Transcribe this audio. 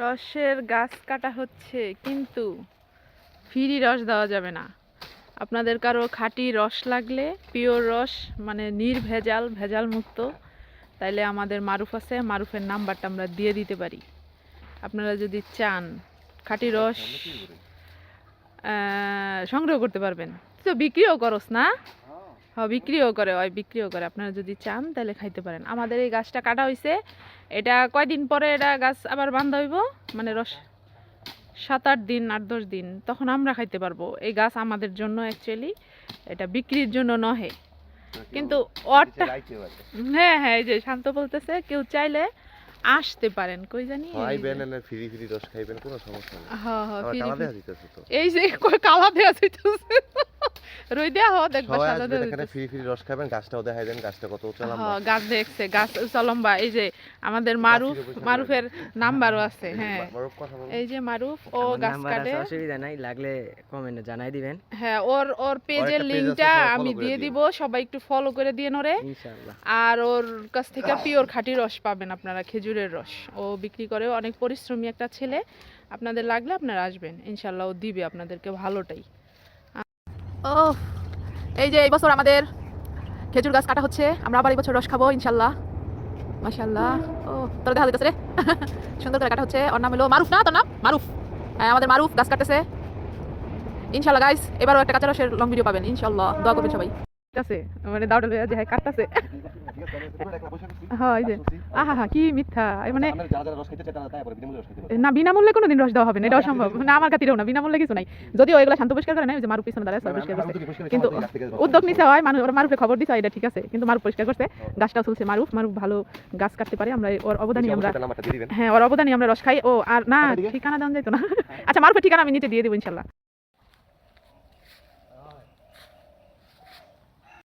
রসের গাছ কাটা হচ্ছে, কিন্তু ফ্রি রস দেওয়া যাবে না। আপনাদের কারো খাঁটি রস লাগলে, পিওর রস মানে নির্ভেজাল, ভেজাল মুক্ত, তাইলে আমাদের মারুফ আছে, মারুফের নাম্বারটা আমরা দিয়ে দিতে পারি। আপনারা যদি চান খাঁটি রস সংগ্রহ করতে পারবেন। তো বিক্রিও করস না? হ্যাঁ, বিক্রিও করে, বিক্রিও করে। আপনারা যদি চান তাহলে খাইতে পারেন। আমাদের এই গাছটা কাটা হয়েছে, এটা কয়দিন পরে এটা গাছ আবার বান্ধা হইব, মানে রস 7-8 দিন, 8-10 দিন, তখন আমরা খাইতে পারবো। এই গাছ আমাদের জন্য অ্যাকচুয়ালি, এটা বিক্রির জন্য নহে। কিন্তু হ্যাঁ হ্যাঁ, এই যে শান্ত বলতেছে কেউ চাইলে আসতে পারেন। কই জানি ফ্রি ফ্রি রস খাইবেন, কোনো সমস্যা নেই। হ্যাঁ হ্যাঁ, এই যে কালা দেয়া যাইতেছে, রই দেয়া হ, দেখবা সাদা দেয়া এখানে ফ্রি ফ্রি রস খাবেন। গাছটাও দেখাই দেন, গাছটা কত উঁচা লম্বা। হ্যাঁ, গাছ দেখছে, গাছ উঁচা লম্বা। এই যে আমাদের মারুফের নাম্বারও আছে। হ্যাঁ, এই যে মারুফ ও গাছ কাটে। অসুবিধা নাই, লাগলে কমেন্টে জানাই দিবেন। হ্যাঁ, ওর পেজের লিংকটা আমি দিয়ে দিব, সবাই একটু ফলো করে দিয়ে নরে ইনশাআল্লাহ। আর ওর কাছ থেকে পিওর খাঁটি রস পাবেন আপনারা, খেজুরের রস ও বিক্রি করে। অনেক পরিশ্রমী একটা ছেলে, আপনাদের লাগলে আপনারা আসবেন ইনশাআল্লাহ, ও দিবে আপনাদেরকে ভালোটাই। ও এই যে এই বছর আমাদের খেজুর গাছ কাটা হচ্ছে, আমরা আবার এই বছর রস খাবো ইনশাআল্লাহ। মাশাআল্লাহ, ও তোর দেখা যাচ্ছে রে, সুন্দর করে কাটা হচ্ছে। ওর নাম হলো মারুফ, না তোর নাম মারুফ? হ্যাঁ, আমাদের মারুফ গাছ কাটতেছে ইনশাআল্লাহ। গাইস, এবারও একটা কাঁচা রসের লং ভিডিও পাবেন ইনশাআল্লাহ, দোয়া করবেন সবাই। আছে মানে দাউডাল যে হ্যাঁ কাটতেছে। হ্যাঁ, এই যে আহা কি মিথ্যা, মানে না, বিনামূল্যে কোনোদিন রস দেওয়া হবে না, এটা অসম্ভব। না, আমার খাতিরেও না, বিনামূল্যে কিছু নাই। যদিও এগুলো শান্ত পরিষ্কার করে না, ওই যে মারুফ পিছনে দাঁড়ায় পরিষ্কার করছে, কিন্তু উদ্যোগ নিতে হয় মানুষ। মারুফে খবর দিতে হয়, এটা ঠিক আছে, কিন্তু মারুফ পরিষ্কার করছে, গাছটা চলছে। মারুফ ভালো গাছ কাটতে পারে, আমরা ওর অবদানই আমরা, হ্যাঁ ওর অবদানই আমরা রস খাই। ও আর না, ঠিকানা দেওয়া যাইতো না। আচ্ছা, মারুফের ঠিকানা আমি নিচে দিয়ে দেবো ইনশাল্লাহ।